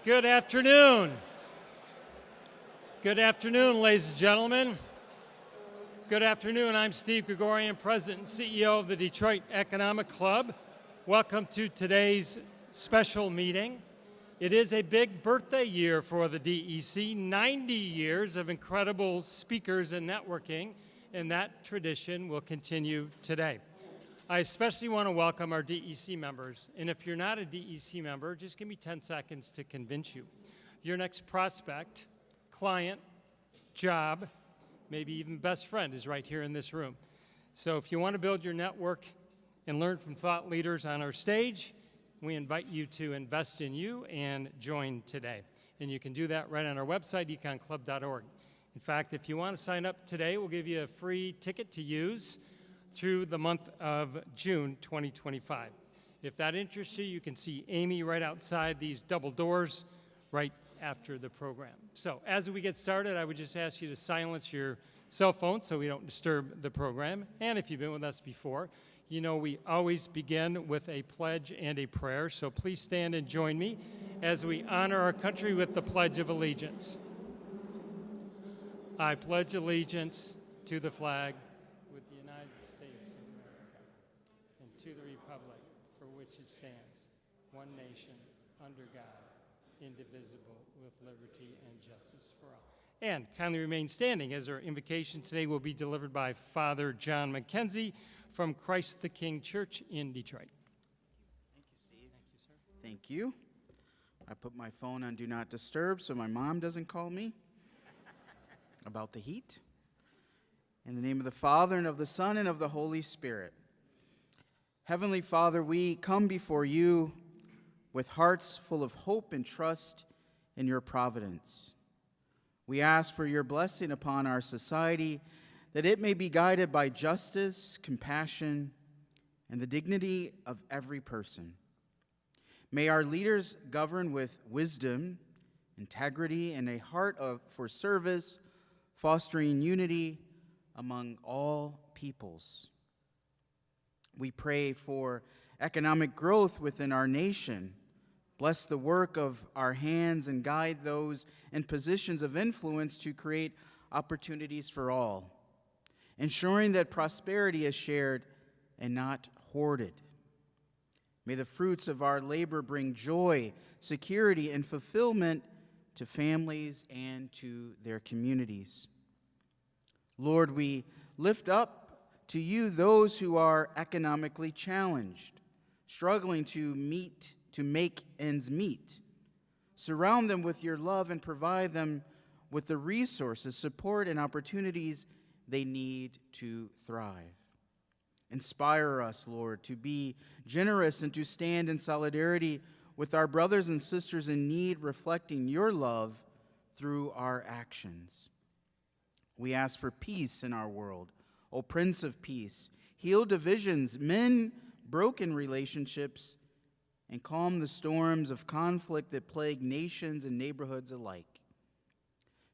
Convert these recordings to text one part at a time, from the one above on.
Good afternoon. Good afternoon, ladies and gentlemen. Good afternoon. I'm Steve Gregorian, President and CEO of the Detroit Economic Club. Welcome to today's special meeting. It is a big birthday year for the DEC, 90 years of incredible speakers and networking, and that tradition will continue today. I especially want to welcome our DEC members, and if you're not a DEC member, just give me 10 seconds to convince you. Your next prospect, client, job, maybe even best friend is right here in this room. So if you want to build your network and learn from thought leaders on our stage, we invite you to invest in you and join today. And you can do that right on our website, econclub.org. In fact, if you want to sign up today, we'll give you a free ticket to use through the month of June 2025. If that interests you, you can see Amy right outside these double doors right after the program. So as we get started, I would just ask you to silence your cell phone so we don't disturb the program. And if you've been with us before, you know we always begin with a pledge and a prayer. So please stand and join me as we honor our country with the Pledge of Allegiance. I pledge allegiance to the flag with the United States of America and to the republic for which it stands, one nation, under God, indivisible, with liberty and justice for all. And kindly remain standing as our invocation today will be delivered by Father John McKenzie from Christ the King Church in Detroit. Thank you, Steve. Thank you, sir. Thank you. I put my phone on Do Not Disturb so my mom doesn't call me about the heat. In the name of the Father, and of the Son, and of the Holy Spirit. Heavenly Father, we come before you with hearts full of hope and trust in your providence. We ask for your blessing upon our society, that it may be guided by justice, compassion, and the dignity of every person. May our leaders govern with wisdom, integrity, and a heart for service, fostering unity among all peoples. We pray for economic growth within our nation. Bless the work of our hands and guide those in positions of influence to create opportunities for all, ensuring that prosperity is shared and not hoarded. May the fruits of our labor bring joy, security, and fulfillment to families and to their communities. Lord, we lift up to you those who are economically challenged, struggling to make ends meet. Surround them with your love and provide them with the resources, support, and opportunities they need to thrive. Inspire us, Lord, to be generous and to stand in solidarity with our brothers and sisters in need, reflecting your love through our actions. We ask for peace in our world. O Prince of Peace, heal divisions, mend broken relationships, and calm the storms of conflict that plague nations and neighborhoods alike.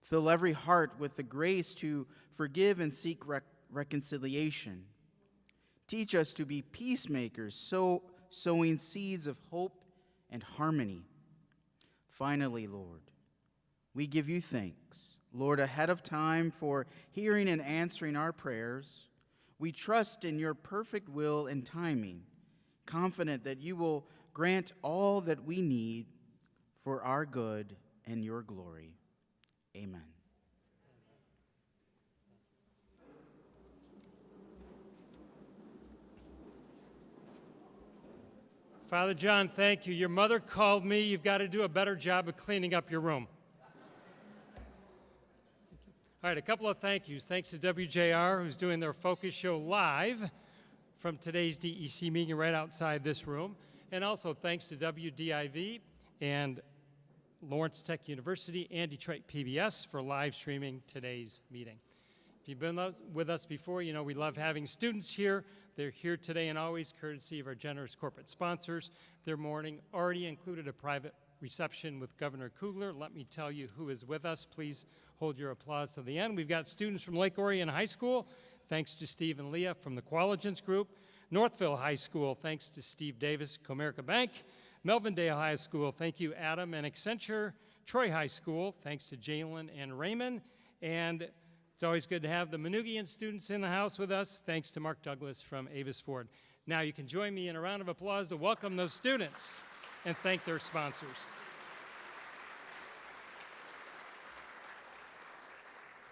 Fill every heart with the grace to forgive and seek reconciliation. Teach us to be peacemakers, sowing seeds of hope and harmony. Finally, Lord, we give you thanks, Lord, ahead of time for hearing and answering our prayers. We trust in your perfect will and timing, confident that you will grant all that we need for our good and your glory. Amen. Father John, thank you. Your mother called me. You've got to do a better job of cleaning up your room. All right, a couple of thank yous. Thanks to WJR, who's doing their focus show live from today's DEC meeting right outside this room. And also thanks to WDIV and Lawrence Tech University and Detroit PBS for live streaming today's meeting. If you've been with us before, you know we love having students here. They're here today and always courtesy of our generous corporate sponsors. Their morning already included a private reception with Governor Kugler. Let me tell you who is with us. Please hold your applause to the end. We've got students from Lake Orion High School, thanks to Steve and Leah from the Qualigence Group. Northville High School, thanks to Steve Davis, Comerica Bank. Melvindale High School, thank you, Adam, and Accenture. Troy High School, thanks to Jalen and Raymond. And it's always good to have the Manugian students in the house with us, thanks to Mark Douglas from Avis Ford. Now you can join me in a round of applause to welcome those students and thank their sponsors.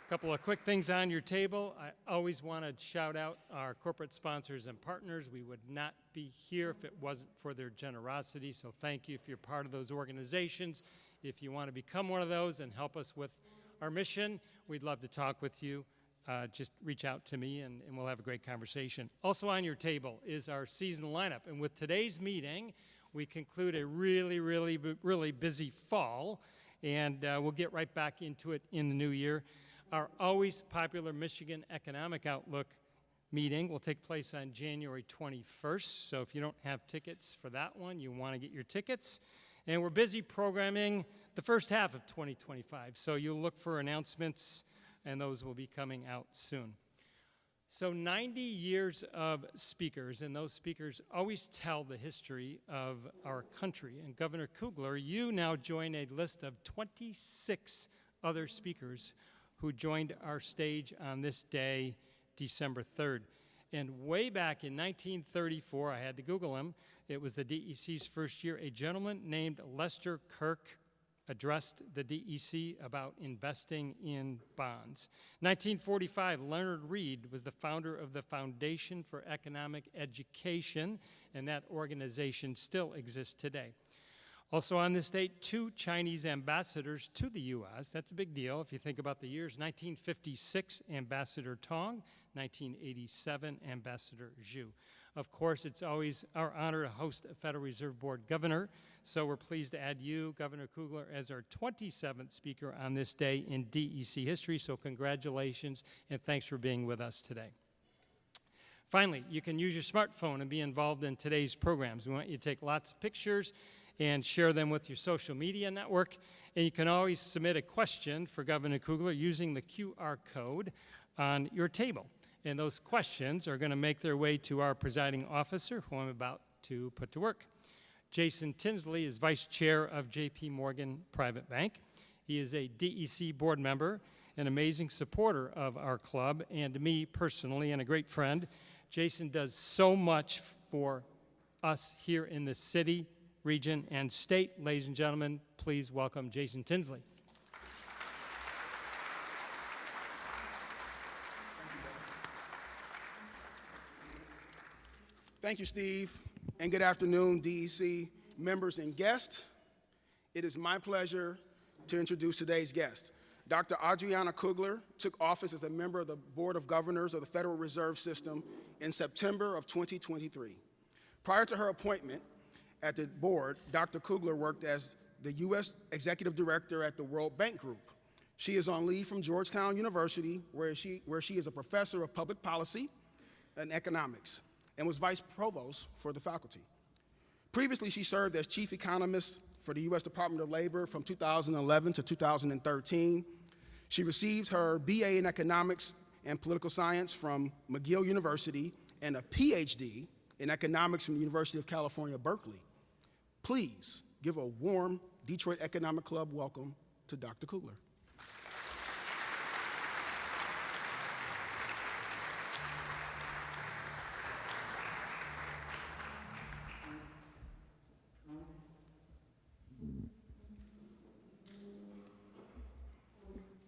A couple of quick things on your table. I always want to shout out our corporate sponsors and partners. We would not be here if it wasn't for their generosity, so thank you if you're part of those organizations. If you want to become one of those and help us with our mission, we'd love to talk with you. Just reach out to me and we'll have a great conversation. Also on your table is our season lineup, and with today's meeting, we conclude a really busy fall, and we'll get right back into it in the new year. Our always popular Michigan Economic Outlook meeting will take place on January 21st. So if you don't have tickets for that one, you want to get your tickets. And we're busy programming the first half of 2025. So you'll look for announcements, and those will be coming out soon. So 90 years of speakers, and those speakers always tell the history of our country. And Governor Kugler, you now join a list of 26 other speakers who joined our stage on this day, December 3rd. And way back in 1934, I had to Google him, it was the DEC's first year, a gentleman named Lester Kirk addressed the DEC about investing in bonds. 1945, Leonard Read was the founder of the Foundation for Economic Education, and that organization still exists today. Also on this date, 2 Chinese ambassadors to the U.S. That's a big deal if you think about the years. 1956, Ambassador Tong. 1987, Ambassador Zhu. Of course, it's always our honor to host a Federal Reserve Board governor, so we're pleased to add you, Governor Kugler, as our 27th speaker on this day in DEC history, so congratulations and thanks for being with us today. Finally, you can use your smartphone and be involved in today's programs. We want you to take lots of pictures and share them with your social media network. And you can always submit a question for Governor Kugler using the QR code on your table. And those questions are going to make their way to our presiding officer, who I'm about to put to work. Jason Tinsley is Vice Chair of J.P. Morgan Private Bank. He is a DEC board member, an amazing supporter of our club, and me personally, and a great friend. Jason does so much for us here in the city, region, and state. Ladies and gentlemen, please welcome Jason Tinsley. Thank you, Steve, and good afternoon, DEC members and guests. It is my pleasure to introduce today's guest. Dr. Adriana Kugler took office as a member of the Board of Governors of the Federal Reserve System in September of 2023. Prior to her appointment at the board, Dr. Kugler worked as the U.S. Executive Director at the World Bank Group. She is on leave from Georgetown University, where she is a professor of public policy and economics, and was vice provost for the faculty. Previously, she served as chief economist for the U.S. Department of Labor from 2011 to 2013. She received her BA in economics and political science from McGill University and a PhD in economics from the University of California, Berkeley. Please give a warm Detroit Economic Club welcome to Dr. Kugler.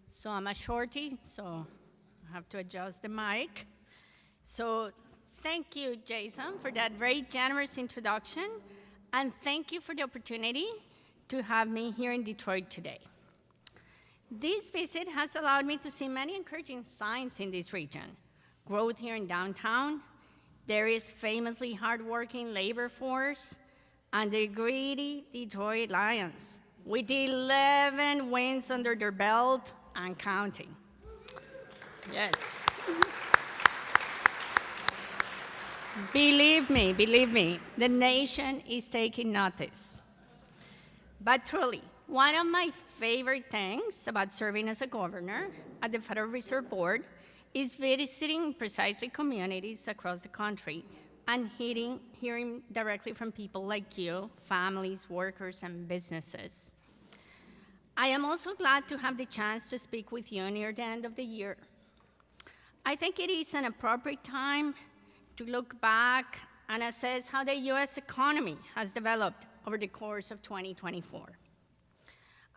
So I'm a shorty, so I have to adjust the mic. So thank you, Jason, for that very generous introduction, and thank you for the opportunity to have me here in Detroit today. This visit has allowed me to see many encouraging signs in this region. Growth here in downtown, there is famously hardworking labor force, and the greedy Detroit Lions, with 11 wins under their belt and counting. Yes. Believe me, the nation is taking notice. But truly, one of my favorite things about serving as a governor at the Federal Reserve Board is visiting precisely communities across the country and hearing directly from people like you, families, workers, and businesses. I am also glad to have the chance to speak with you near the end of the year. I think it is an appropriate time to look back and assess how the US economy has developed over the course of 2024.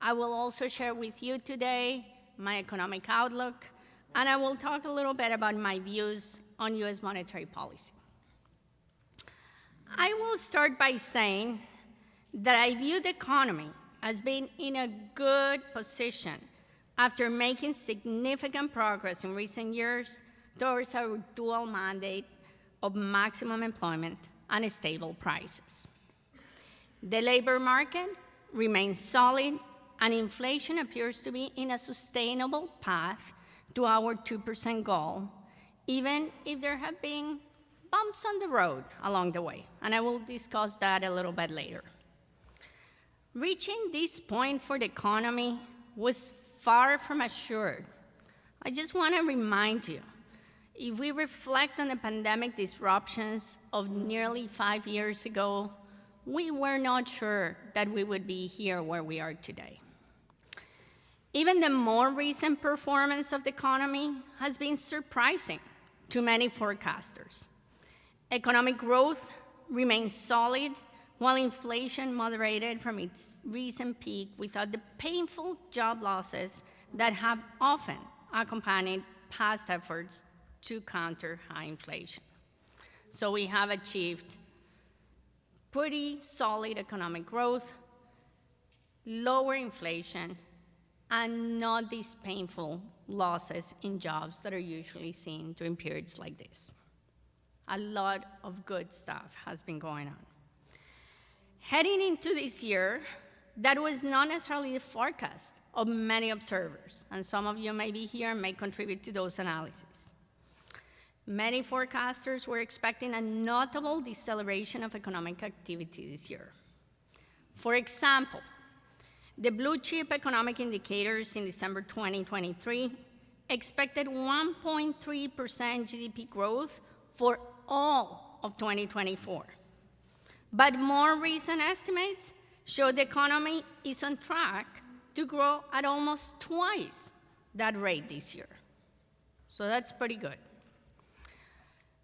I will also share with you today my economic outlook, and I will talk a little bit about my views on US monetary policy. I will start by saying that I view the economy as being in a good position after making significant progress in recent years towards our dual mandate of maximum employment and stable prices. The labor market remains solid, and inflation appears to be in a sustainable path to our 2% goal, even if there have been bumps on the road along the way, and I will discuss that a little bit later. Reaching this point for the economy was far from assured. I just want to remind you, if we reflect on the pandemic disruptions of nearly 5 years ago, we were not sure that we would be here where we are today. Even the more recent performance of the economy has been surprising to many forecasters. Economic growth remains solid, while inflation moderated from its recent peak without the painful job losses that have often accompanied past efforts to counter high inflation. So we have achieved pretty solid economic growth, lower inflation, and not these painful losses in jobs that are usually seen during periods like this. A lot of good stuff has been going on. Heading into this year, that was not necessarily the forecast of many observers, and some of you may be here and may contribute to those analyses. Many forecasters were expecting a notable deceleration of economic activity this year. For example, the blue chip economic indicators in December 2023 expected 1.3% GDP growth for all of 2024. But more recent estimates show the economy is on track to grow at almost twice that rate this year. So that's pretty good.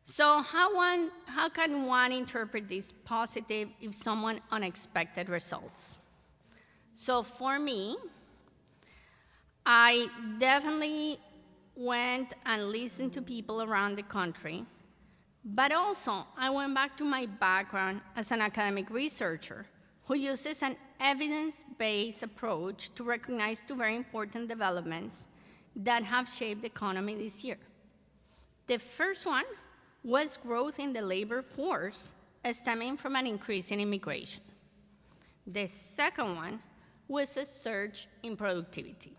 So how can one interpret this positive if someone unexpected results? So for me, I definitely went and listened to people around the country, but also I went back to my background as an academic researcher who uses an evidence-based approach to recognize two very important developments that have shaped the economy this year. The first one was growth in the labor force stemming from an increase in immigration. The second one was a surge in productivity.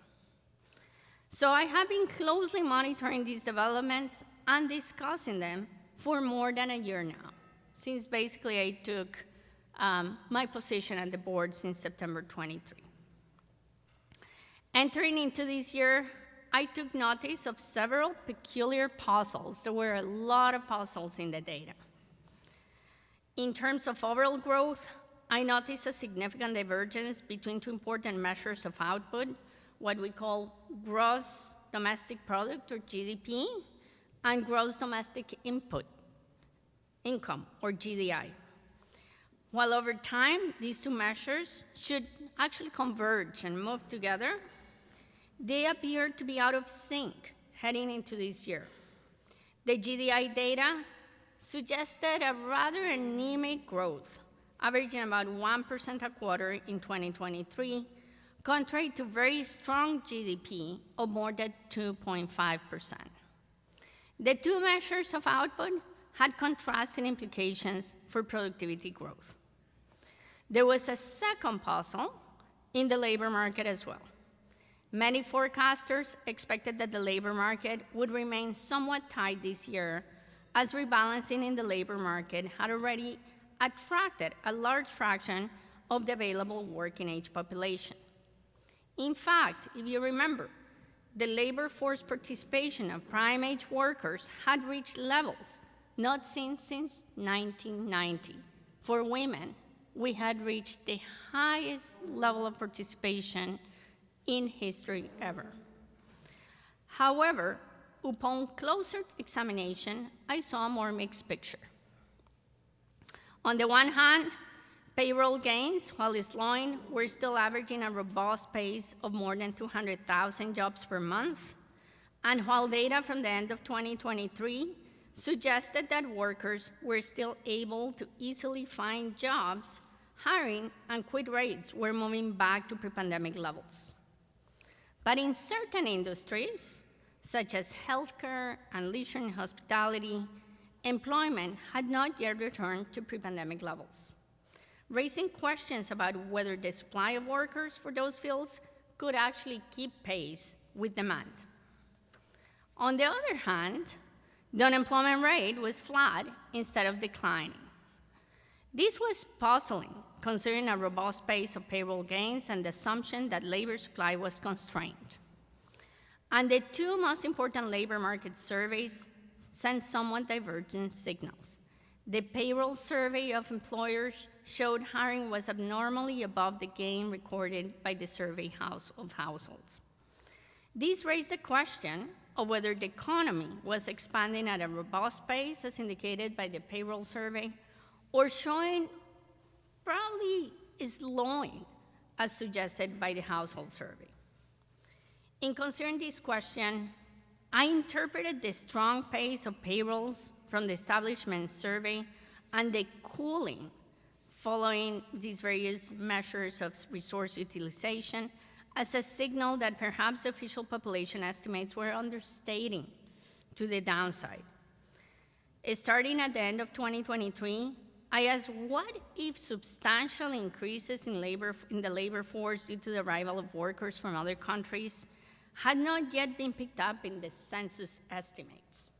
So I have been closely monitoring these developments and discussing them for more than a year now, since basically I took my position at the board since September 23. Entering into this year, I took notice of several peculiar puzzles. There were a lot of puzzles in the data. In terms of overall growth, I noticed a significant divergence between two important measures of output, what we call gross domestic product, or GDP, and gross domestic income, or GDI. While over time, these two measures should actually converge and move together, they appear to be out of sync heading into this year. The GDI data suggested a rather anemic growth, averaging about 1% a quarter in 2023, contrary to very strong GDP of more than 2.5%. The two measures of output had contrasting implications for productivity growth. There was a second puzzle in the labor market as well. Many forecasters expected that the labor market would remain somewhat tight this year, as rebalancing in the labor market had already attracted a large fraction of the available working age population. In fact, if you remember, the labor force participation of prime age workers had reached levels not seen since 1990. For women, we had reached the highest level of participation in history ever. However, upon closer examination, I saw a more mixed picture. On the one hand, payroll gains, while slowing, were still averaging a robust pace of more than 200,000 jobs per month. And while data from the end of 2023 suggested that workers were still able to easily find jobs, hiring and quit rates were moving back to pre-pandemic levels. But in certain industries, such as healthcare and leisure and hospitality, employment had not yet returned to pre-pandemic levels, raising questions about whether the supply of workers for those fields could actually keep pace with demand. On the other hand, the unemployment rate was flat instead of declining. This was puzzling, considering a robust pace of payroll gains and the assumption that labor supply was constrained. And the two most important labor market surveys sent somewhat divergent signals. The payroll survey of employers showed hiring was abnormally above the gain recorded by the survey of households. This raised the question of whether the economy was expanding at a robust pace, as indicated by the payroll survey, or showing probably slowing, as suggested by the household survey. In considering this question, I interpreted the strong pace of payrolls from the establishment survey and the cooling following these various measures of resource utilization as a signal that perhaps the official population estimates were understating to the downside. Starting at the end of 2023, I asked, what if substantial increases in the labor force due to the arrival of workers from other countries had not yet been picked up in the census estimates?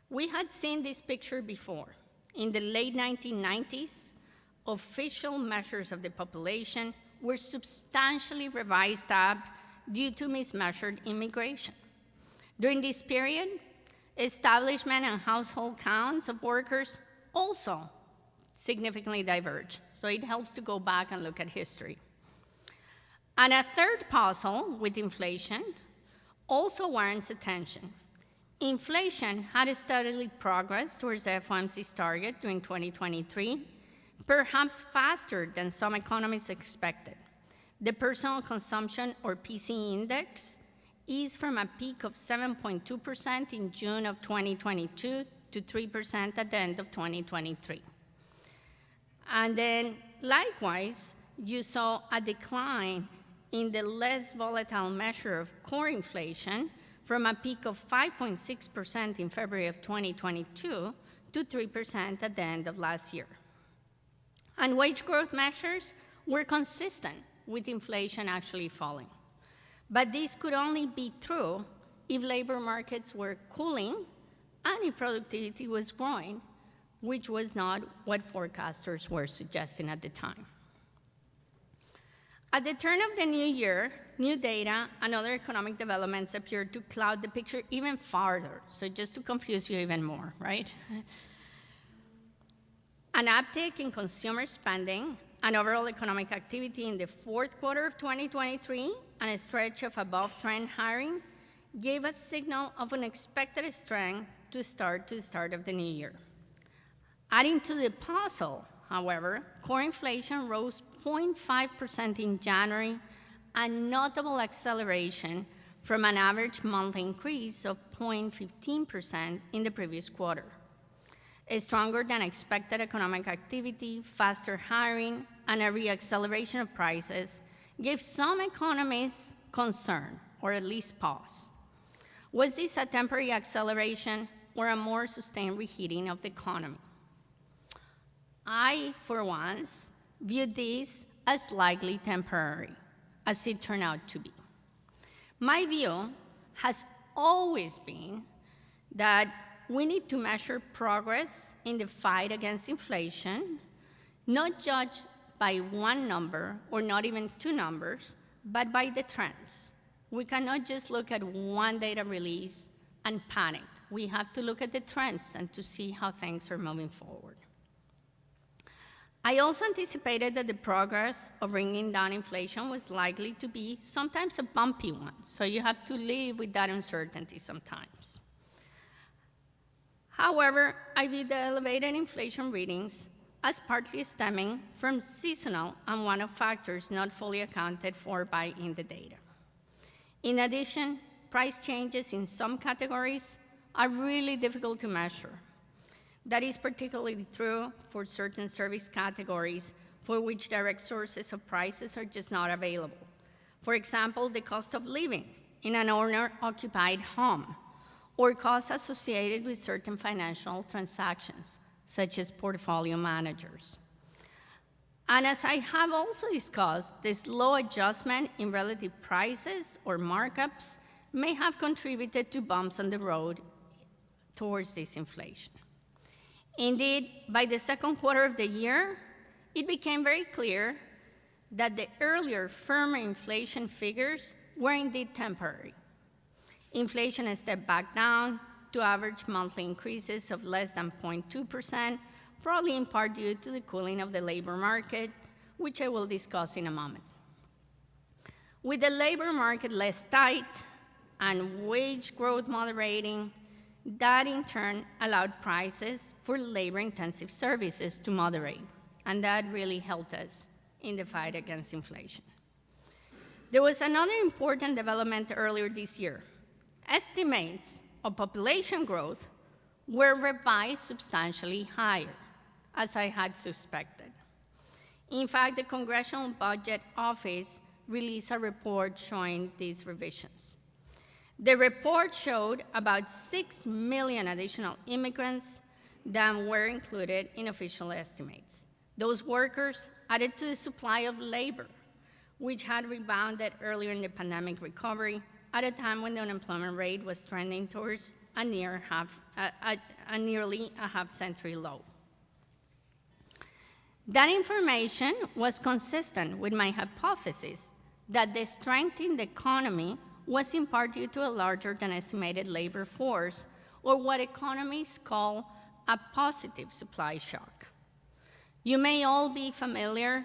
We had seen this picture before. In the late 1990s, official measures of the population were substantially revised up due to mismeasured immigration. During this period, establishment and household counts of workers also significantly diverged, so it helps to go back and look at history. And a third puzzle with inflation also warrants attention. Inflation had steadily progressed towards the FOMC's target during 2023, perhaps faster than some economists expected. The personal consumption, or PCE index, eased from a peak of 7.2% in June of 2022 to 3% at the end of 2023. And then, likewise, you saw a decline in the less volatile measure of core inflation from a peak of 5.6% in February of 2022 to 3% at the end of last year. And wage growth measures were consistent with inflation actually falling. But this could only be true if labor markets were cooling and if productivity was growing, which was not what forecasters were suggesting at the time. At the turn of the new year, new data and other economic developments appeared to cloud the picture even farther, so just to confuse you even more, right? An uptick in consumer spending and overall economic activity in the fourth quarter of 2023 and a stretch of above-trend hiring gave a signal of unexpected strength to the start of the new year. Adding to the puzzle, however, core inflation rose 0.5% in January, a notable acceleration from an average monthly increase of 0.15% in the previous quarter. A stronger than expected economic activity, faster hiring, and a reacceleration of prices gave some economists concern, or at least pause. Was this a temporary acceleration or a more sustained reheating of the economy? I, for once, viewed this as likely temporary, as it turned out to be. My view has always been that we need to measure progress in the fight against inflation, not judged by one number or not even two numbers, but by the trends. We cannot just look at one data release and panic We have to look at the trends and to see how things are moving forward. I also anticipated that the progress of bringing down inflation was likely to be sometimes a bumpy one, so you have to live with that uncertainty sometimes. However, I view the elevated inflation readings as partly stemming from seasonal and one-off factors not fully accounted for in the data. In addition, price changes in some categories are really difficult to measure. That is particularly true for certain service categories for which direct sources of prices are just not available. For example, the cost of living in an owner-occupied home, or costs associated with certain financial transactions, such as portfolio managers. And as I have also discussed, this slow adjustment in relative prices or markups may have contributed to bumps on the road towards this inflation. Indeed, by the second quarter of the year, it became very clear that the earlier firmer inflation figures were indeed temporary. Inflation has stepped back down to average monthly increases of less than 0.2%, probably in part due to the cooling of the labor market, which I will discuss in a moment. With the labor market less tight and wage growth moderating, that in turn allowed prices for labor-intensive services to moderate, and that really helped us in the fight against inflation. There was another important development earlier this year. Estimates of population growth were revised substantially higher, as I had suspected. In fact, the Congressional Budget Office released a report showing these revisions. The report showed about 6 million additional immigrants that were included in official estimates. Those workers added to the supply of labor, which had rebounded earlier in the pandemic recovery at a time when the unemployment rate was trending towards a nearly a half-century low. That information was consistent with my hypothesis that the strength in the economy was in part due to a larger than estimated labor force, or what economists call a positive supply shock. You may all be familiar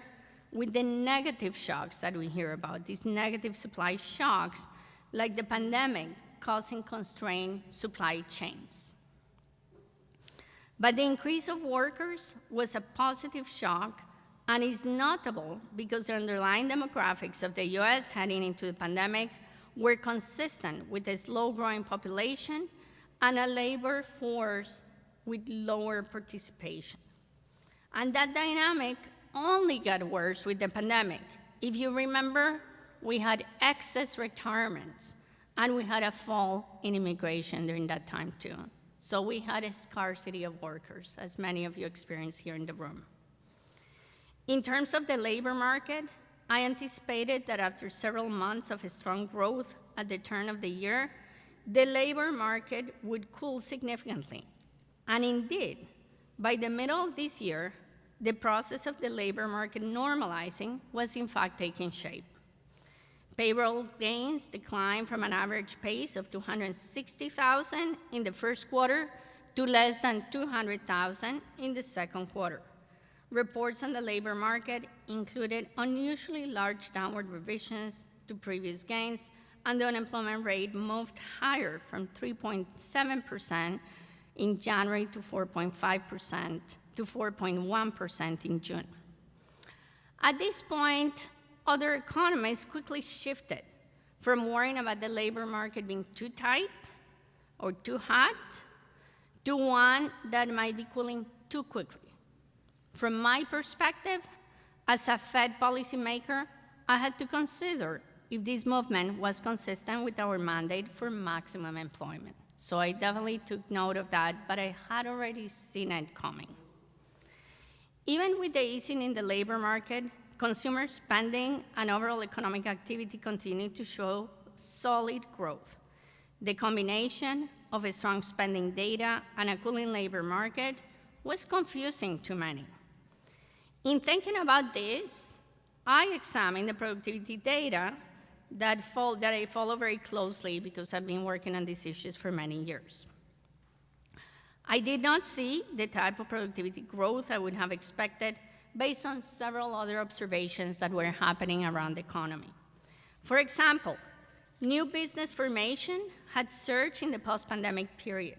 with the negative shocks that we hear about, these negative supply shocks, like the pandemic causing constrained supply chains. But the increase of workers was a positive shock and is notable because the underlying demographics of the US heading into the pandemic were consistent with a slow-growing population and a labor force with lower participation. And that dynamic only got worse with the pandemic. If you remember, we had excess retirements, and we had a fall in immigration during that time too. So we had a scarcity of workers, as many of you experienced here in the room. In terms of the labor market, I anticipated that after several months of strong growth at the turn of the year, the labor market would cool significantly. And indeed, by the middle of this year, the process of the labor market normalizing was in fact taking shape. Payroll gains declined from an average pace of 260,000 in the first quarter to less than 200,000 in the second quarter. Reports on the labor market included unusually large downward revisions to previous gains, and the unemployment rate moved higher from 3.7% in January to 4.5% to 4.1% in June. At this point, other economists quickly shifted from worrying about the labor market being too tight or too hot to one that might be cooling too quickly. From my perspective, as a Fed policymaker, I had to consider if this movement was consistent with our mandate for maximum employment. So I definitely took note of that, but I had already seen it coming. Even with the easing in the labor market, consumer spending and overall economic activity continued to show solid growth. The combination of a strong spending data and a cooling labor market was confusing to many. In thinking about this, I examined the productivity data that I follow very closely because I've been working on these issues for many years. I did not see the type of productivity growth I would have expected based on several other observations that were happening around the economy. For example, new business formation had surged in the post-pandemic period.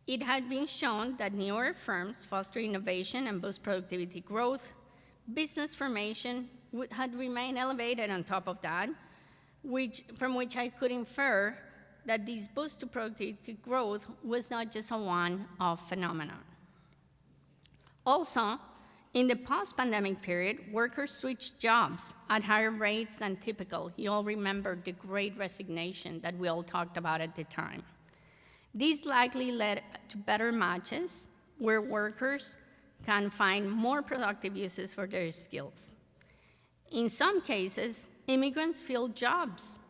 It had been shown that newer firms foster innovation and boost productivity growth. Business formation had remained elevated on top of that, from which I could infer that this boost to productivity growth was not just a one-off phenomenon. Also, in the post-pandemic period, workers switched jobs at higher rates than typical. You all remember the Great Resignation that we all talked about at the time. This likely led to better matches where workers can find more productive uses for their skills. In some cases, immigrants fill jobs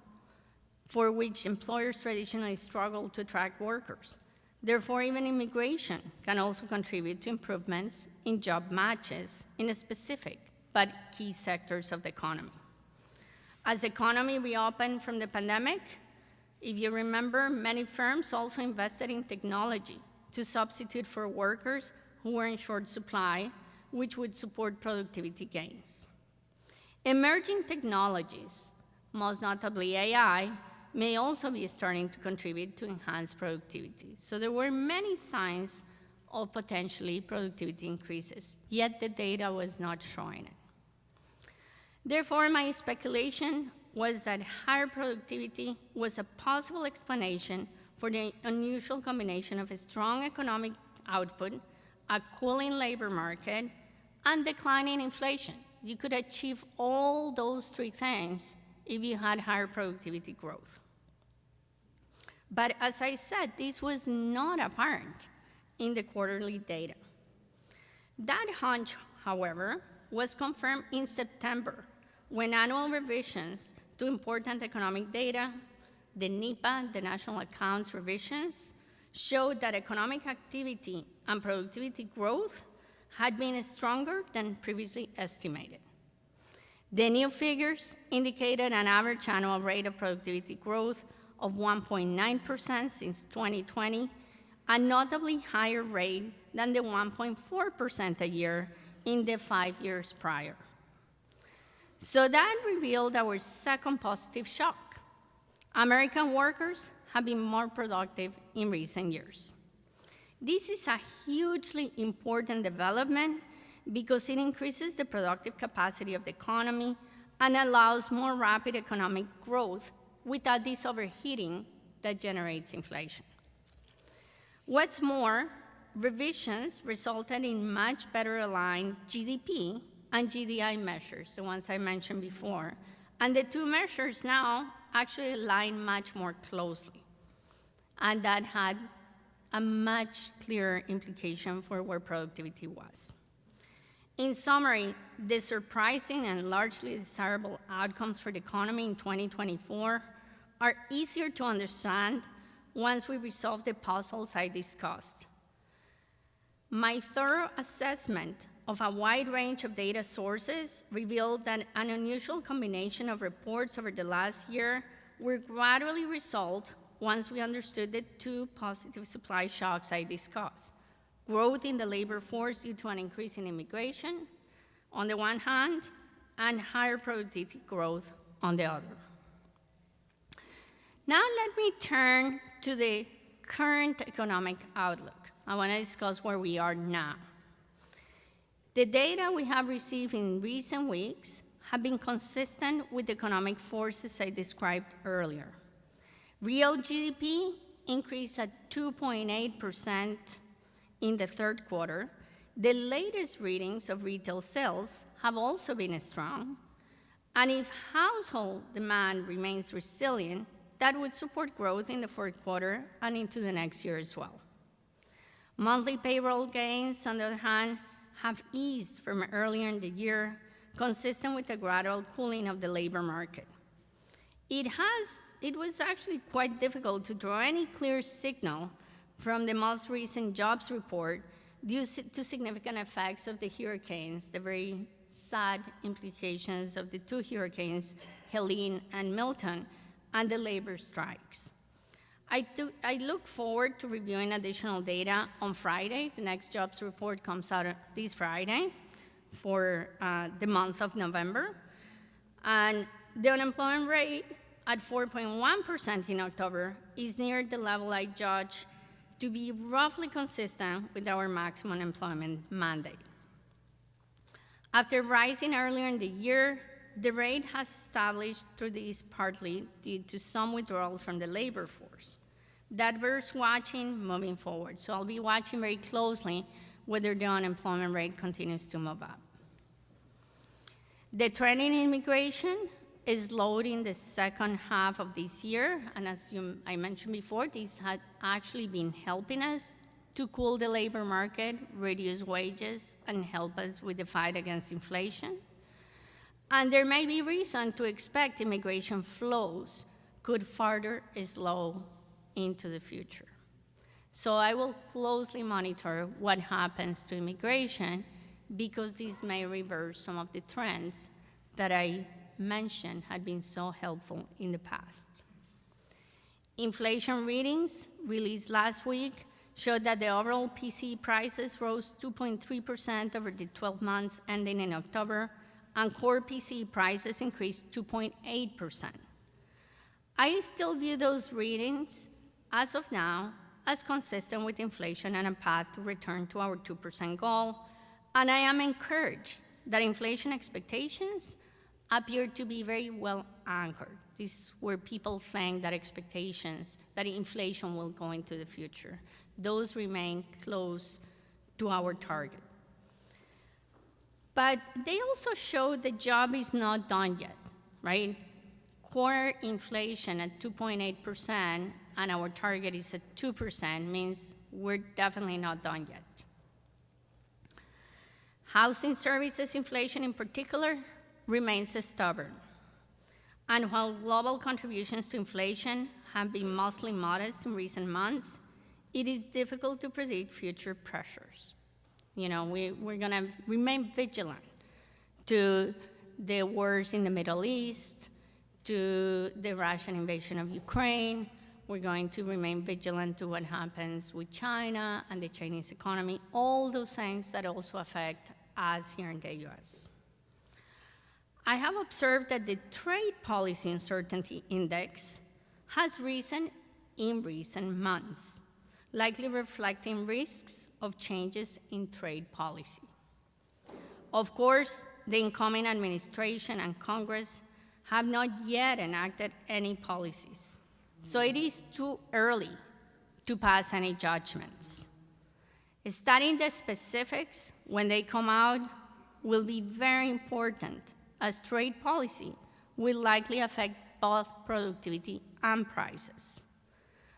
for which employers traditionally struggle to attract workers. Therefore, even immigration can also contribute to improvements in job matches in specific but key sectors of the economy. As the economy reopened from the pandemic, if you remember, many firms also invested in technology to substitute for workers who were in short supply, which would support productivity gains. Emerging technologies, most notably AI, may also be starting to contribute to enhanced productivity. So there were many signs of potentially productivity increases, yet the data was not showing it. Therefore, my speculation was that higher productivity was a possible explanation for the unusual combination of a strong economic output, a cooling labor market, and declining inflation. You could achieve all those three things if you had higher productivity growth. But as I said, this was not apparent in the quarterly data. That hunch, however, was confirmed in September when annual revisions to important economic data, the NEPA, the National Accounts revisions, showed that economic activity and productivity growth had been stronger than previously estimated. The new figures indicated an average annual rate of productivity growth of 1.9% since 2020, a notably higher rate than the 1.4% a year in the 5 years prior. So that revealed our second positive shock. American workers have been more productive in recent years. This is a hugely important development because it increases the productive capacity of the economy and allows more rapid economic growth without this overheating that generates inflation. What's more, revisions resulted in much better aligned GDP and GDI measures, the ones I mentioned before, and the two measures now actually align much more closely, and that had a much clearer implication for where productivity was. In summary, the surprising and largely desirable outcomes for the economy in 2024 are easier to understand once we resolve the puzzles I discussed. My thorough assessment of a wide range of data sources revealed that an unusual combination of reports over the last year were gradually resolved once we understood the two positive supply shocks I discussed: growth in the labor force due to an increase in immigration on the one hand, and higher productivity growth on the other. Now let me turn to the current economic outlook. I want to discuss where we are now. The data we have received in recent weeks have been consistent with the economic forces I described earlier. Real GDP increased at 2.8% in the third quarter. The latest readings of retail sales have also been strong. And if household demand remains resilient, that would support growth in the fourth quarter and into the next year as well. Monthly payroll gains, on the other hand, have eased from earlier in the year, consistent with the gradual cooling of the labor market. It was actually quite difficult to draw any clear signal from the most recent jobs report due to significant effects of the hurricanes, the very sad implications of the two hurricanes, Helene and Milton, and the labor strikes. I look forward to reviewing additional data on Friday. The next jobs report comes out this Friday for the month of November. And the unemployment rate at 4.1% in October is near the level I judge to be roughly consistent with our maximum employment mandate. After rising earlier in the year, the rate has established through this partly due to some withdrawals from the labor force. That bears watching moving forward. So I'll be watching very closely whether the unemployment rate continues to move up. The trend in immigration is low in the second half of this year, and as I mentioned before, this had actually been helping us to cool the labor market, reduce wages, and help us with the fight against inflation. And there may be reason to expect immigration flows could further slow into the future. So I will closely monitor what happens to immigration because this may reverse some of the trends that I mentioned had been so helpful in the past. Inflation readings released last week showed that the overall PCE prices rose 2.3% over the 12 months ending in October, and core PCE prices increased 2.8%. I still view those readings, as of now, as consistent with inflation and a path to return to our 2% goal, and I am encouraged that inflation expectations appear to be very well anchored. This is where people think that expectations, that inflation will go into the future. Those remain close to our target. But they also show the job is not done yet, right? Core inflation at 2.8% and our target is at 2% means we're definitely not done yet. Housing services inflation in particular remains stubborn. And while global contributions to inflation have been mostly modest in recent months, it is difficult to predict future pressures. We're gonna remain vigilant to the wars in the Middle East, to the Russian invasion of Ukraine. We're going to remain vigilant to what happens with China and the Chinese economy, all those things that also affect us here in the US. I have observed that the Trade Policy Uncertainty Index has risen in recent months, likely reflecting risks of changes in trade policy. Of course, the incoming administration and Congress have not yet enacted any policies, so it is too early to pass any judgments. Studying the specifics when they come out will be very important, as trade policy will likely affect both productivity and prices.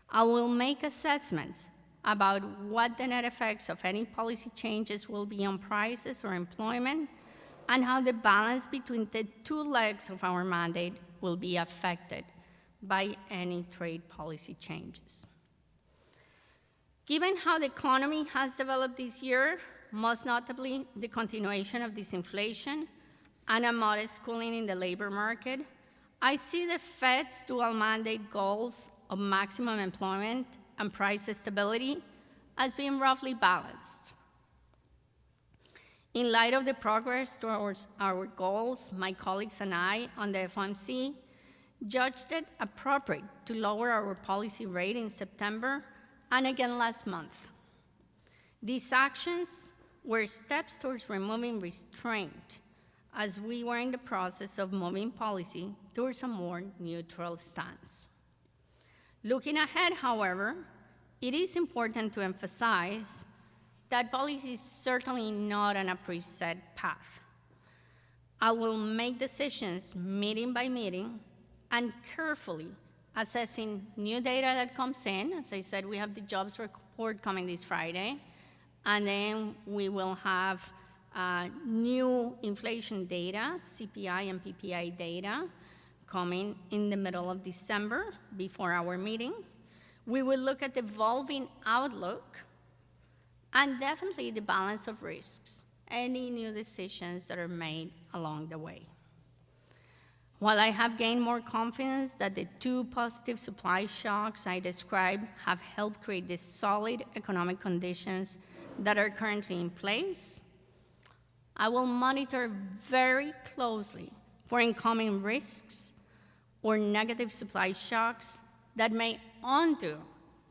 I will make assessments about what the net effects of any policy changes will be on prices or employment, and how the balance between the two legs of our mandate will be affected by any trade policy changes. Given how the economy has developed this year, most notably the continuation of disinflation and a modest cooling in the labor market, I see the Fed's dual mandate goals of maximum employment and price stability as being roughly balanced. In light of the progress towards our goals, my colleagues and I on the FOMC judged it appropriate to lower our policy rate in September and again last month. These actions were steps towards removing restraint as we were in the process of moving policy towards a more neutral stance. Looking ahead, however, it is important to emphasize that policy is certainly not on a preset path. I will make decisions meeting by meeting and carefully assessing new data that comes in. As I said, we have the jobs report coming this Friday, and then we will have new inflation data, CPI and PPI data, coming in the middle of December before our meeting. We will look at the evolving outlook and definitely the balance of risks, any new decisions that are made along the way. While I have gained more confidence that the two positive supply shocks I described have helped create the solid economic conditions that are currently in place, I will monitor very closely for incoming risks or negative supply shocks that may undo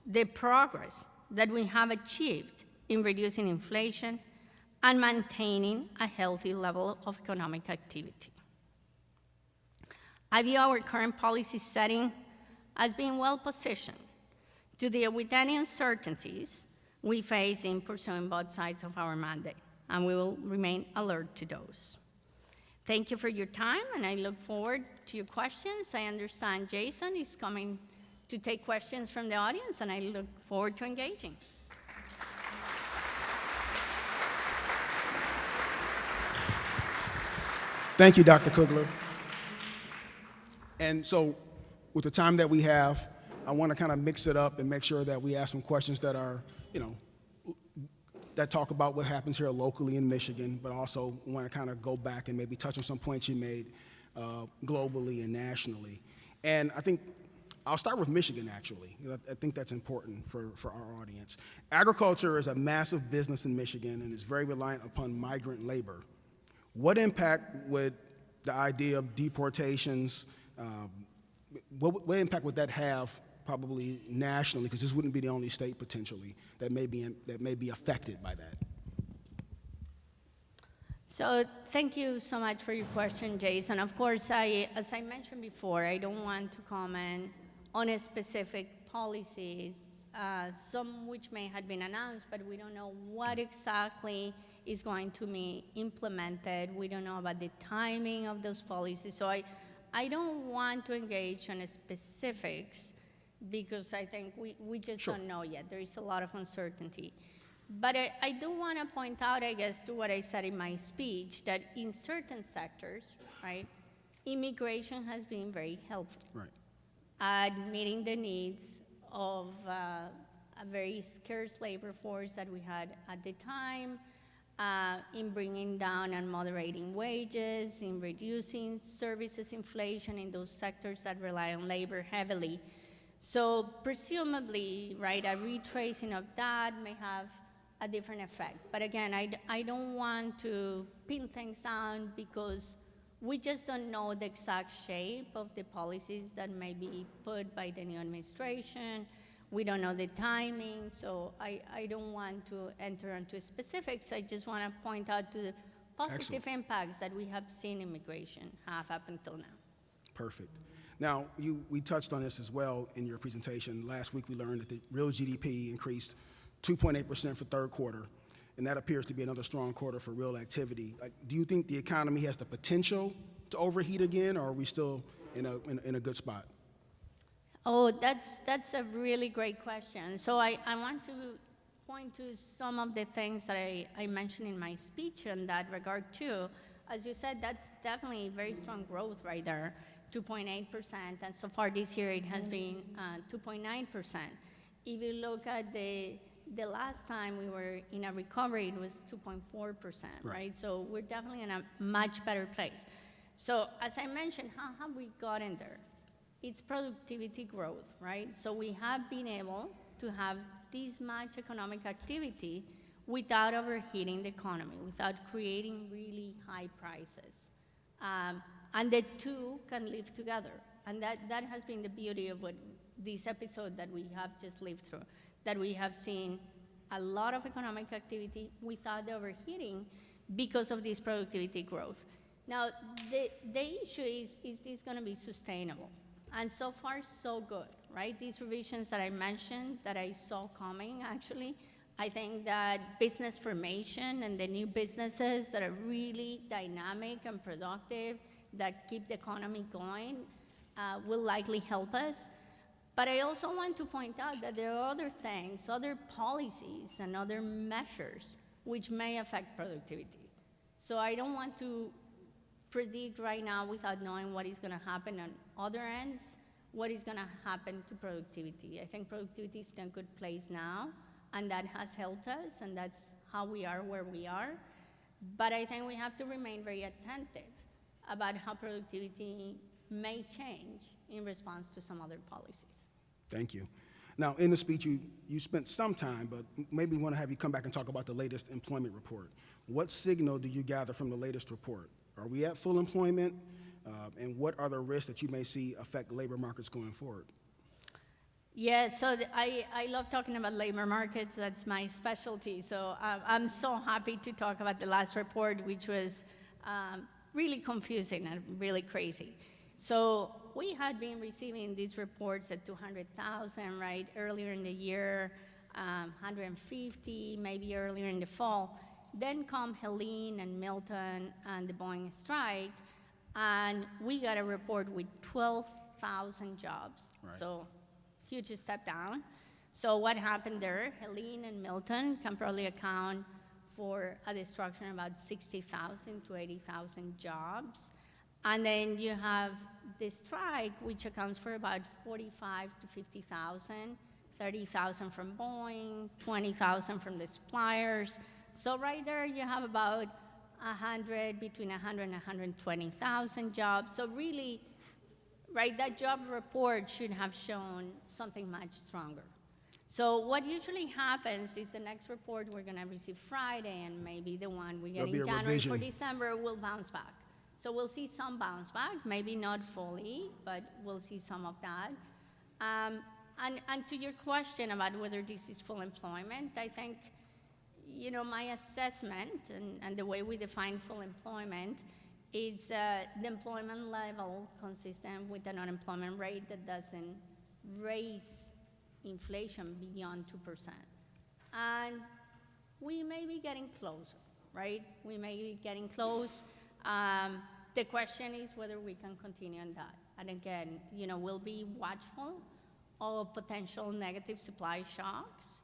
the progress that we have achieved in reducing inflation and maintaining a healthy level of economic activity. I view our current policy setting as being well-positioned to deal with any uncertainties we face in pursuing both sides of our mandate, and we will remain alert to those. Thank you for your time, and I look forward to your questions. I understand Jason is coming to take questions from the audience, and I look forward to engaging. Thank you, Dr. Kugler. And so with the time that we have, I want to kind of mix it up and make sure that we ask some questions that are, that talk about what happens here locally in Michigan, but also want to kind of go back and maybe touch on some points you made globally and nationally. And I think I'll start with Michigan, actually. I think that's important for our audience. Agriculture is a massive business in Michigan and is very reliant upon migrant labor. What impact would the idea of deportations, what impact would that have probably nationally, because this wouldn't be the only state potentially that may be affected by that? So thank you so much for your question, Jason. Of course, as I mentioned before, I don't want to comment on a specific policies, some which may have been announced, but we don't know what exactly is going to be implemented. We don't know about the timing of those policies. So I don't want to engage on specifics because I think we just don't know yet. There is a lot of uncertainty. But I do want to point out, I guess, to what I said in my speech, that in certain sectors, right, immigration has been very helpful at meeting the needs of a very scarce labor force that we had at the time, in bringing down and moderating wages, in reducing services inflation in those sectors that rely on labor heavily. So presumably, right, a retracing of that may have a different effect. But again, I don't want to pin things down because we just don't know the exact shape of the policies that may be put by the new administration. We don't know the timing, so I don't want to enter into specifics. I just want to point out to the positive impacts that we have seen immigration have up until now. Perfect. Now, we touched on this as well in your presentation. Last week we learned that the real GDP increased 2.8% for third quarter, and that appears to be another strong quarter for real activity. Do you think the economy has the potential to overheat again, or are we still in a good spot? Oh, that's a really great question. So I want to point to some of the things that I mentioned in my speech in that regard too. As you said, that's definitely very strong growth right there, 2.8%, and so far this year it has been 2.9%. If you look at the last time we were in a recovery, it was 2.4%, right? So we're definitely in a much better place. So as I mentioned, how have we gotten there? It's productivity growth, right? So we have been able to have this much economic activity without overheating the economy, without creating really high prices. And the two can live together. And that has been the beauty of what this episode that we have just lived through, that we have seen a lot of economic activity without the overheating because of this productivity growth. Now, the issue is this going to be sustainable? And so far, so good, right? These revisions that I mentioned, that I saw coming, actually, I think that business formation and the new businesses that are really dynamic and productive, that keep the economy going, will likely help us. But I also want to point out that there are other things, other policies and other measures which may affect productivity. So I don't want to predict right now without knowing what is going to happen on other ends, what is going to happen to productivity. I think productivity is in a good place now, and that has helped us, and that's how we are where we are. But I think we have to remain very attentive about how productivity may change in response to some other policies. Thank you. Now, in the speech, you spent some time, but maybe we want to have you come back and talk about the latest employment report. What signal do you gather from the latest report? Are we at full employment? And what are the risks that you may see affect labor markets going forward? Yeah, so I love talking about labor markets. That's my specialty. So I'm so happy to talk about the last report, which was really confusing and really crazy. So we had been receiving these reports at 200,000, right, earlier in the year, 150, maybe earlier in the fall. Then come Helene and Milton and the Boeing strike, and we got a report with 12,000 jobs. Right. So huge step down. So what happened there? Helene and Milton can probably account for a destruction of about 60,000 to 80,000 jobs. And then you have the strike, which accounts for about 45 to 50,000, 30,000 from Boeing, 20,000 from the suppliers. So right there you have about between 100 and 120,000 jobs. So really, right, that job report should have shown something much stronger. So what usually happens is the next report we're going to receive Friday, and maybe the one we get in January for December will bounce back. So we'll see some bounce back, maybe not fully, but we'll see some of that. And to your question about whether this is full employment, I think, you know, my assessment and the way we define full employment is the employment level consistent with an unemployment rate that doesn't raise inflation beyond 2%. And we may be getting closer, right? We may be getting close. The question is whether we can continue on that. And again, you know, we'll be watchful of potential negative supply shocks,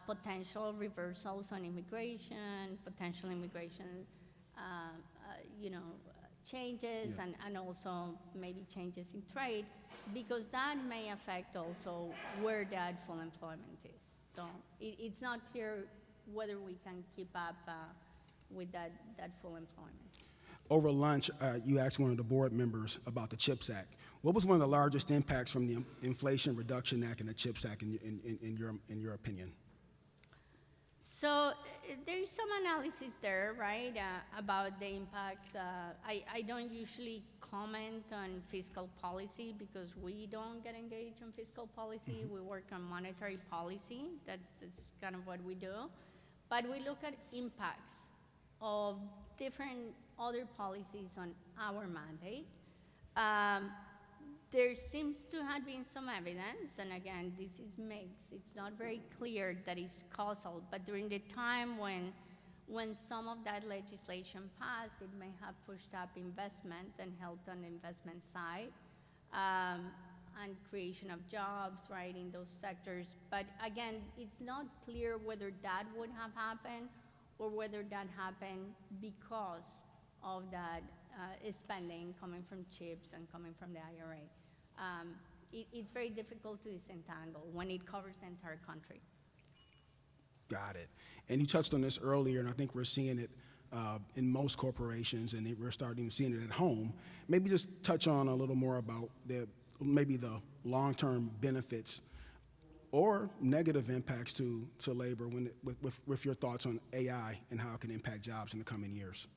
potential reversals on immigration, potential immigration, changes, Yeah. and also maybe changes in trade, because that may affect also where that full employment is. So it's not clear whether we can keep up with that full employment. Over lunch, you asked one of the board members about the CHIPS Act. What was one of the largest impacts from the Inflation Reduction Act and the CHIPS Act in your opinion? So there's some analysis there, right, about the impacts. I don't usually comment on fiscal policy because we don't get engaged in fiscal policy. We work on monetary policy. That's kind of what we do. But we look at impacts of different other policies on our mandate. There seems to have been some evidence, and again, this is mixed. It's not very clear that it's causal, but during the time when some of that legislation passed, it may have pushed up investment and helped on the investment side, and creation of jobs, right, in those sectors. But again, it's not clear whether that would have happened or whether that happened because of that spending coming from CHIPS and coming from the IRA. It's very difficult to disentangle when it covers the entire country. Got it. And you touched on this earlier, and I think we're seeing it in most corporations, and we're starting seeing it at home. Maybe just touch on a little more about maybe the long-term benefits or negative impacts to labor with your thoughts on AI and how it can impact jobs in the coming years.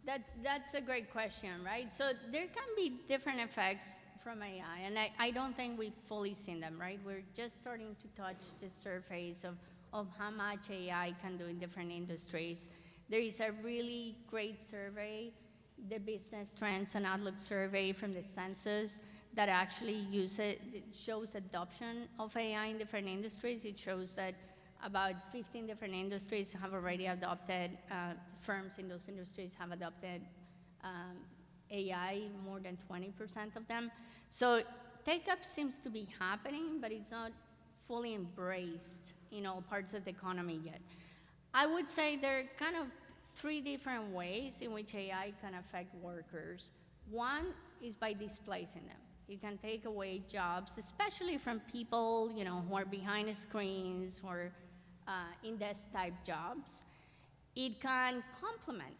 That's a great question, right? So there can be different effects from AI, and I don't think we've fully seen them, right? We're just starting to touch the surface of how much AI can do in different industries. There is a really great survey, the Business Trends and Outlook survey from the census, that actually it shows adoption of AI in different industries. It shows that about 15 different industries have already adopted, firms in those industries have adopted AI, more than 20% of them. So take-up seems to be happening, but it's not fully embraced in all parts of the economy yet. I would say there are kind of three different ways in which AI can affect workers. One is by displacing them. It can take away jobs, especially from people, who are behind screens or in desk-type jobs. It can complement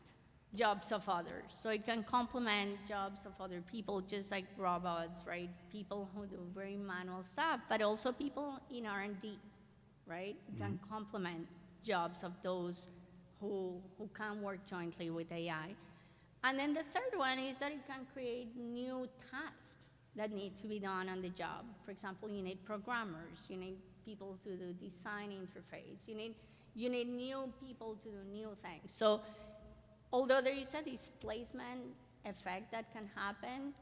jobs of others. So it can complement jobs of other people, just like robots, right? People who do very manual stuff, but also people in R&D, right? It can complement jobs of those who can work jointly with AI. And then the third one is that it can create new tasks that need to be done on the job. For example, you need programmers, you need people to do design interface, you need new people to do new things. So although there is a displacement effect that can happen,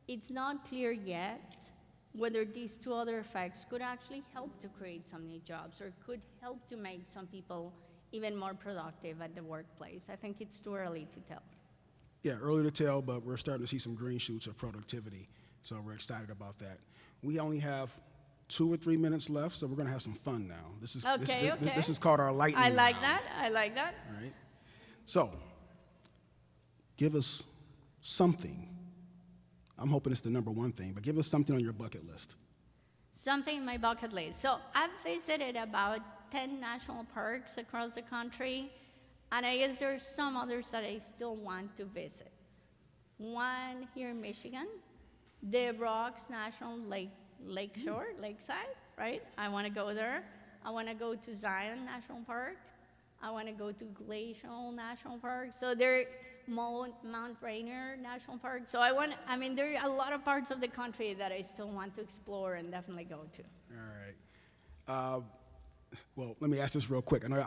it's not clear yet whether these two other effects could actually help to create some new jobs or could help to make some people even more productive at the workplace. I think it's too early to tell. Yeah, early to tell, but we're starting to see some green shoots of productivity, so we're excited about that. We only have 2 or 3 minutes left, so we're going to have some fun now. This is called our lightning round. I like that. All right. So, give us something. I'm hoping it's the number one thing, but give us something on your bucket list. Something in my bucket list. So I've visited about 10 national parks across the country, and I guess there's some others that I still want to visit. One here in Michigan, the Rocks National Lakeside, right? I want to go there. I want to go to Zion National Park. I want to go to Glacial National Park. So there, Mount Rainier National Park. So there are a lot of parts of the country that I still want to explore and definitely go to. All right. Well, let me ask this real quick. I know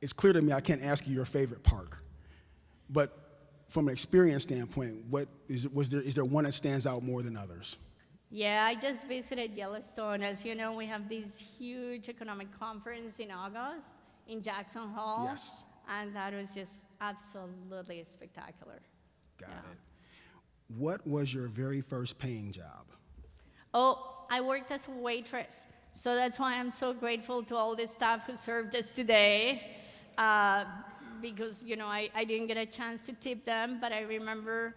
it's clear to me I can't ask you your favorite park, but from an experience standpoint, is there one that stands out more than others? Yeah, I just visited Yellowstone. As you know, we have this huge economic conference in August in Jackson Hole. Yes. And that was just absolutely spectacular. Got it. What was your very first paying job? Oh, I worked as a waitress. So that's why I'm so grateful to all the staff who served us today. Because, I didn't get a chance to tip them, but I remember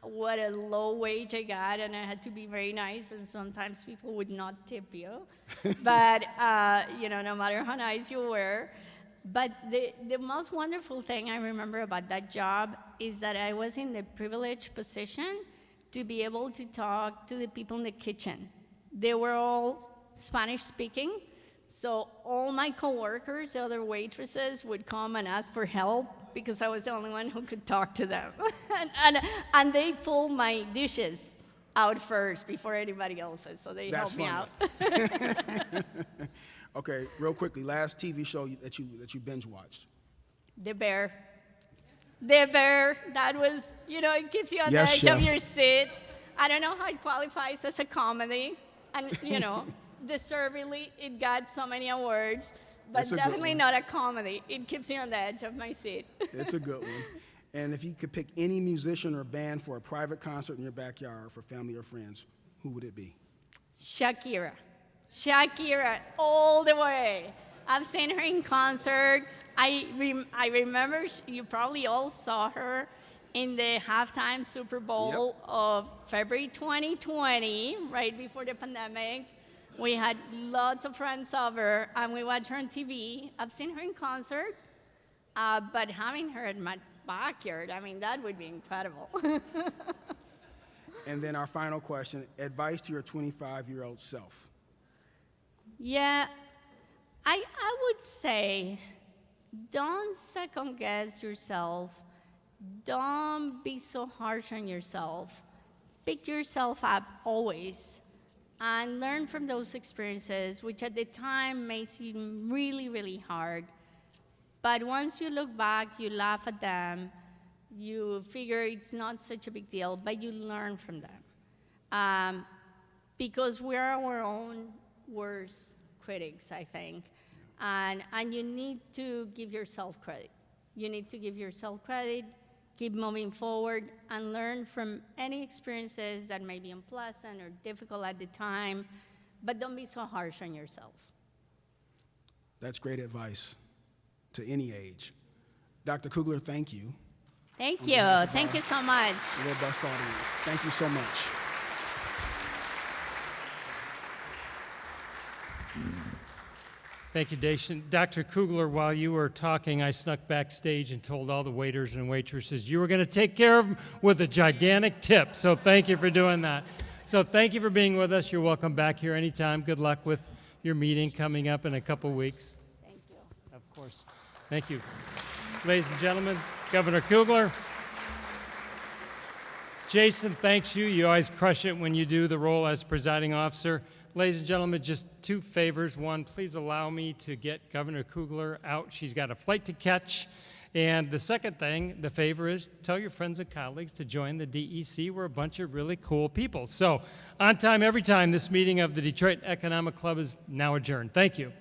what a low wage I got, and I had to be very nice, and sometimes people would not tip you. But, no matter how nice you were. But the most wonderful thing I remember about that job is that I was in the privileged position to be able to talk to the people in the kitchen. They were all Spanish speaking, so all my coworkers, the other waitresses, would come and ask for help because I was the only one who could talk to them. and they pulled my dishes out first before anybody else's, so they helped me out. Okay, real quickly, last TV show that you binge watched. The Bear. The Bear, that was, it keeps you on the edge of your seat. I don't know how it qualifies as a comedy, and, deservedly, it got so many awards, but definitely not a comedy. It keeps you on the edge of my seat. It's a good one. And if you could pick any musician or band for a private concert in your backyard for family or friends, who would it be? Shakira, all the way. I've seen her in concert. I remember, you probably all saw her in the halftime Super Bowl of February 2020, right before the pandemic. We had lots of friends over, and we watched her on TV. I've seen her in concert, but having her in my backyard, that would be incredible. And then our final question, advice to your 25-year-old self. Yeah, I would say don't second guess yourself. Don't be so harsh on yourself. Pick yourself up always and learn from those experiences, which at the time may seem really, really hard. But once you look back, you laugh at them, you figure it's not such a big deal, but you learn from them. Because we're our own worst critics, I think. And you need to give yourself credit. You need to give yourself credit, keep moving forward, and learn from any experiences that may be unpleasant or difficult at the time, but don't be so harsh on yourself. That's great advice to any age. Dr. Kugler, thank you. Thank you. Thank you so much. Robust audience. Thank you so much. Thank you, Dacian. Dr. Kugler, while you were talking, I snuck backstage and told all the waiters and waitresses you were going to take care of them with a gigantic tip. So thank you for doing that. So thank you for being with us. You're welcome back here anytime. Good luck with your meeting coming up in a couple weeks. Thank you. Of course. Thank you. Ladies and gentlemen, Governor Kugler. Jason, thanks you. You always crush it when you do the role as presiding officer. Ladies and gentlemen, just two favors. One, please allow me to get Governor Kugler out. She's got a flight to catch. And the second thing, the favor is tell your friends and colleagues to join the DEC. We're a bunch of really cool people. So on time, every time, this meeting of the Detroit Economic Club is now adjourned. Thank you.